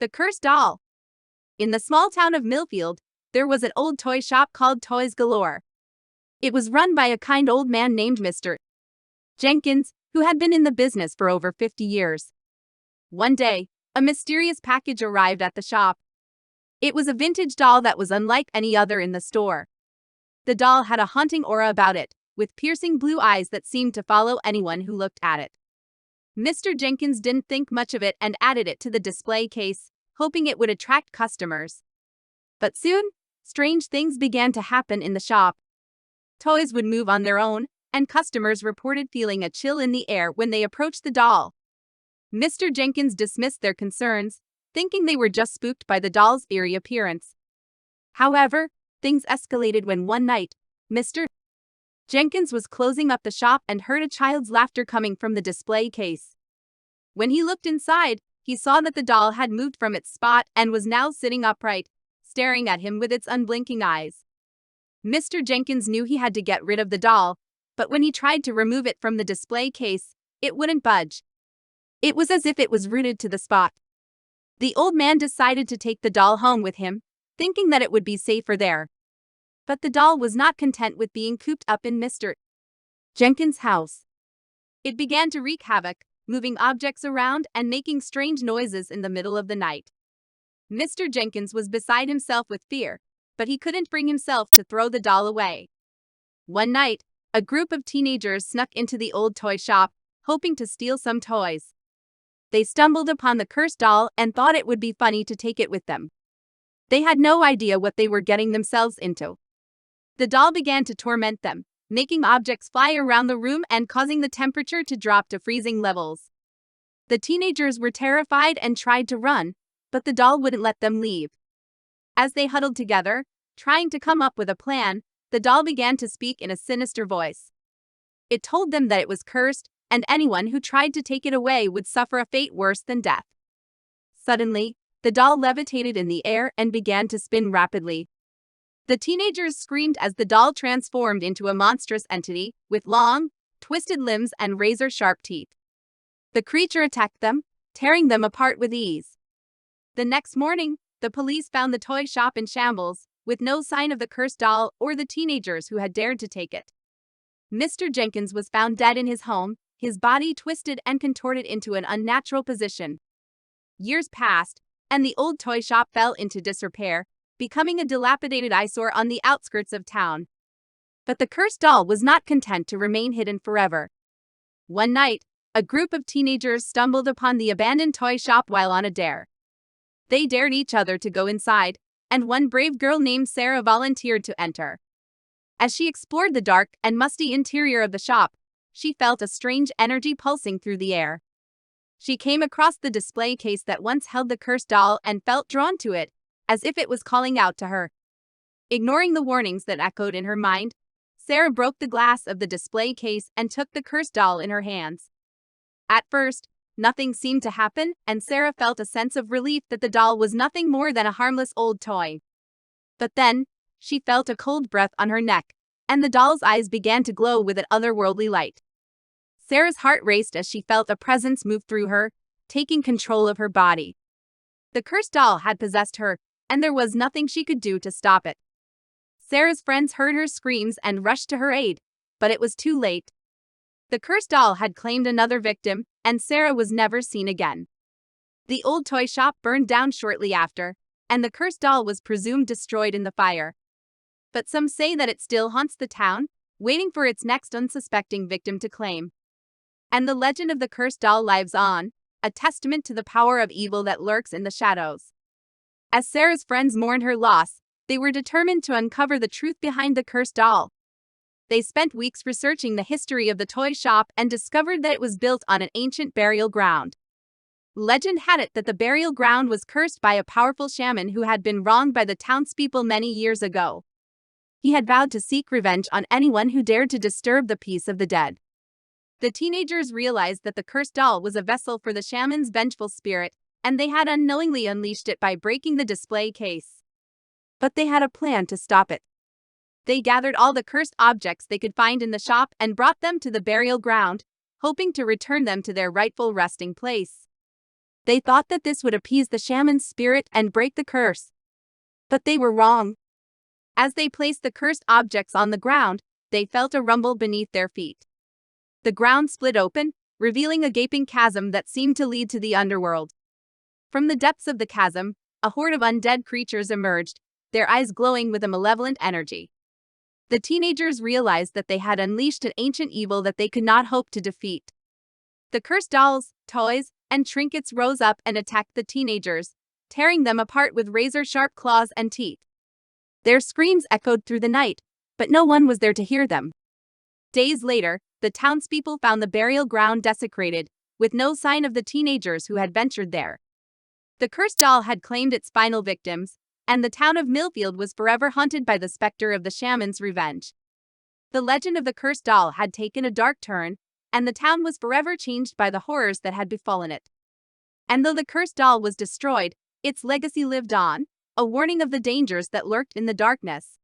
The Cursed Doll. In the small town of Millfield, there was an old toy shop called Toys Galore. It was run by a kind old man named Mr. Jenkins, who had been in the business for over 50 years. One day, a mysterious package arrived at the shop. It was a vintage doll that was unlike any other in the store. The doll had a haunting aura about it, with piercing blue eyes that seemed to follow anyone who looked at it. Mr. Jenkins didn't think much of it and added it to the display case, hoping it would attract customers. But soon, strange things began to happen in the shop. Toys would move on their own, and customers reported feeling a chill in the air when they approached the doll. Mr. Jenkins dismissed their concerns, thinking they were just spooked by the doll's eerie appearance. However, things escalated when one night, Mr. Jenkins was closing up the shop and heard a child's laughter coming from the display case. When he looked inside, he saw that the doll had moved from its spot and was now sitting upright, staring at him with its unblinking eyes. Mr. Jenkins knew he had to get rid of the doll, but when he tried to remove it from the display case, it wouldn't budge. It was as if it was rooted to the spot. The old man decided to take the doll home with him, thinking that it would be safer there. But the doll was not content with being cooped up in Mr. Jenkins' house. It began to wreak havoc, moving objects around and making strange noises in the middle of the night. Mr. Jenkins was beside himself with fear, but he couldn't bring himself to throw the doll away. One night, a group of teenagers snuck into the old toy shop, hoping to steal some toys. They stumbled upon the cursed doll and thought it would be funny to take it with them. They had no idea what they were getting themselves into. The doll began to torment them, making objects fly around the room and causing the temperature to drop to freezing levels. The teenagers were terrified and tried to run, but the doll wouldn't let them leave. As they huddled together, trying to come up with a plan, the doll began to speak in a sinister voice. It told them that it was cursed, and anyone who tried to take it away would suffer a fate worse than death. Suddenly, the doll levitated in the air and began to spin rapidly. The teenagers screamed as the doll transformed into a monstrous entity with long, twisted limbs and razor-sharp teeth. The creature attacked them, tearing them apart with ease. The next morning, the police found the toy shop in shambles, with no sign of the cursed doll or the teenagers who had dared to take it. Mr. Jenkins was found dead in his home, his body twisted and contorted into an unnatural position. Years passed, and the old toy shop fell into disrepair, becoming a dilapidated eyesore on the outskirts of town. But the cursed doll was not content to remain hidden forever. One night, a group of teenagers stumbled upon the abandoned toy shop while on a dare. They dared each other to go inside, and one brave girl named Sarah volunteered to enter. As she explored the dark and musty interior of the shop, she felt a strange energy pulsing through the air. She came across the display case that once held the cursed doll and felt drawn to it, as if it was calling out to her. Ignoring the warnings that echoed in her mind, Sarah broke the glass of the display case and took the cursed doll in her hands. At first, nothing seemed to happen, and Sarah felt a sense of relief that the doll was nothing more than a harmless old toy. But then, she felt a cold breath on her neck, and the doll's eyes began to glow with an otherworldly light. Sarah's heart raced as she felt a presence move through her, taking control of her body. The cursed doll had possessed her, and there was nothing she could do to stop it. Sarah's friends heard her screams and rushed to her aid, but it was too late. The cursed doll had claimed another victim, and Sarah was never seen again. The old toy shop burned down shortly after, and the cursed doll was presumed destroyed in the fire. But some say that it still haunts the town, waiting for its next unsuspecting victim to claim. And the legend of the cursed doll lives on, a testament to the power of evil that lurks in the shadows. As Sarah's friends mourned her loss, they were determined to uncover the truth behind the cursed doll. They spent weeks researching the history of the toy shop and discovered that it was built on an ancient burial ground. Legend had it that the burial ground was cursed by a powerful shaman who had been wronged by the townspeople many years ago. He had vowed to seek revenge on anyone who dared to disturb the peace of the dead. The teenagers realized that the cursed doll was a vessel for the shaman's vengeful spirit, and they had unknowingly unleashed it by breaking the display case. But they had a plan to stop it. They gathered all the cursed objects they could find in the shop and brought them to the burial ground, hoping to return them to their rightful resting place. They thought that this would appease the shaman's spirit and break the curse. But they were wrong. As they placed the cursed objects on the ground, they felt a rumble beneath their feet. The ground split open, revealing a gaping chasm that seemed to lead to the underworld. From the depths of the chasm, a horde of undead creatures emerged, their eyes glowing with a malevolent energy. The teenagers realized that they had unleashed an ancient evil that they could not hope to defeat. The cursed dolls, toys, and trinkets rose up and attacked the teenagers, tearing them apart with razor-sharp claws and teeth. Their screams echoed through the night, but no one was there to hear them. Days later, the townspeople found the burial ground desecrated, with no sign of the teenagers who had ventured there. The cursed doll had claimed its final victims, and the town of Millfield was forever haunted by the specter of the shaman's revenge. The legend of the cursed doll had taken a dark turn, and the town was forever changed by the horrors that had befallen it. And though the cursed doll was destroyed, its legacy lived on, a warning of the dangers that lurked in the darkness.